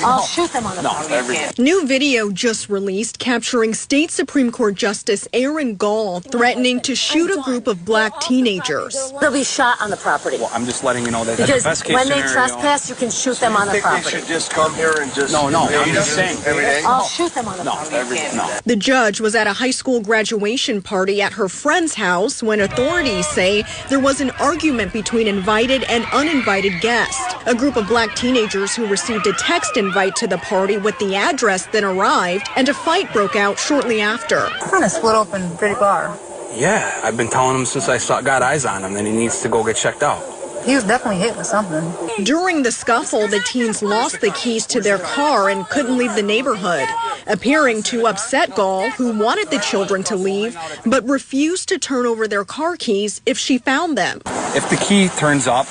I'll shoot them on the property. New video just released capturing State Supreme Court Justice Aaron Gall threatening to shoot a group of black teenagers. They'll be shot on the property. Well, I'm just letting you know that because the best case when they scenario, trespass, you can shoot them on the property. They should just come here and just... No, I'm just saying. I'll shoot them on the property. No. The judge was at a high school graduation party at her friend's house when authorities say there was an argument between invited and uninvited guests. A group of black teenagers who received a text invite to the party with the address then arrived, and a fight broke out shortly after. Kind of split open pretty bar. Yeah, I've been telling him since I got eyes on him that he needs to go get checked out. He was definitely hit with something. During the scuffle, the teens lost the keys to their car and couldn't leave the neighborhood, appearing to upset Gall, who wanted the children to leave, but refused to turn over their car keys if she found them. If the key turns up,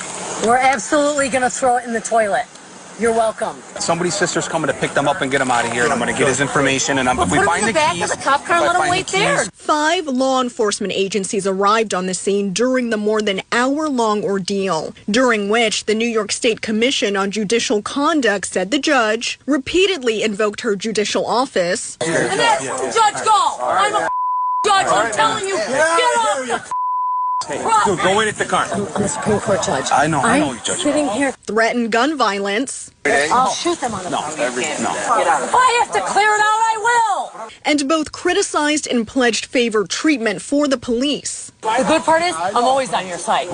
we're absolutely going to throw it in the toilet. You're welcome. Somebody's sister's coming to pick them up and get them out of here, and I'm going to get his information. And if we find the keys, of the cop car, let him wait there. 5 law enforcement agencies arrived on the scene during the more than hour-long ordeal, during which the New York State Commission on Judicial Conduct said the judge repeatedly invoked her judicial office. And that's Judge Gall. I'm a judge. I'm telling you, get off. Hey, dude, go in at the car. I'm the Supreme Court judge. I know you, Judge. Sitting here. Threatened gun violence. I'll shoot them on the property. No. If I have to clear it out, I will. And both criticized and pledged favor treatment for the police. The good part is, I'm always on your side.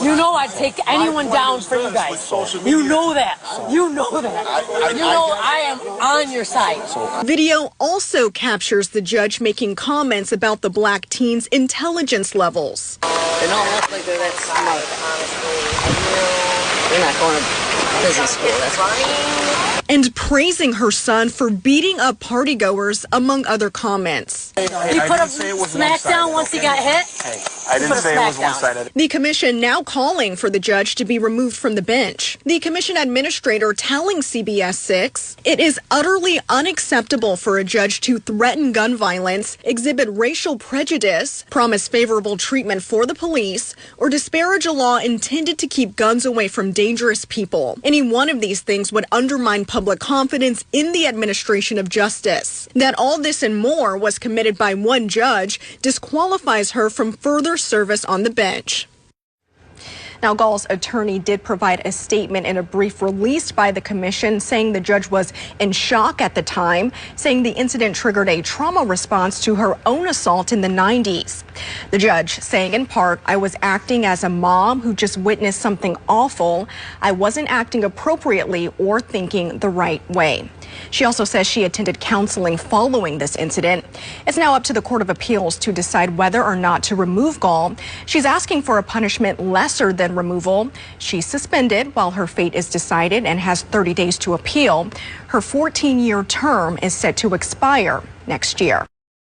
You know I'd take anyone down for you guys. You know that. You know that. You know I am on your side. Video also captures the judge making comments about the black teens' intelligence levels. They don't look like they're that smart, honestly. They're not going to business school, that's why. And praising her son for beating up partygoers, among other comments. He put a smack down once he got hit. Hey, I didn't say it was one-sided. The commission now calling for the judge to be removed from the bench. The commission administrator telling CBS 6, it is utterly unacceptable for a judge to threaten gun violence, exhibit racial prejudice, promise favorable treatment for the police, or disparage a law intended to keep guns away from dangerous people. Any one of these things would undermine public confidence in the administration of justice. That all this and more was committed by one judge disqualifies her from further service on the bench. Now, Gall's attorney did provide a statement in a brief released by the commission saying the judge was in shock at the time, saying the incident triggered a trauma response to her own assault in the 90s. The judge saying in part, I was acting as a mom who just witnessed something awful. I wasn't acting appropriately or thinking the right way. She also says she attended counseling following this incident. It's now up to the Court of Appeals to decide whether or not to remove Gall. She's asking for a punishment lesser than removal. She's suspended while her fate is decided and has 30 days to appeal. Her 14-year term is set to expire next year.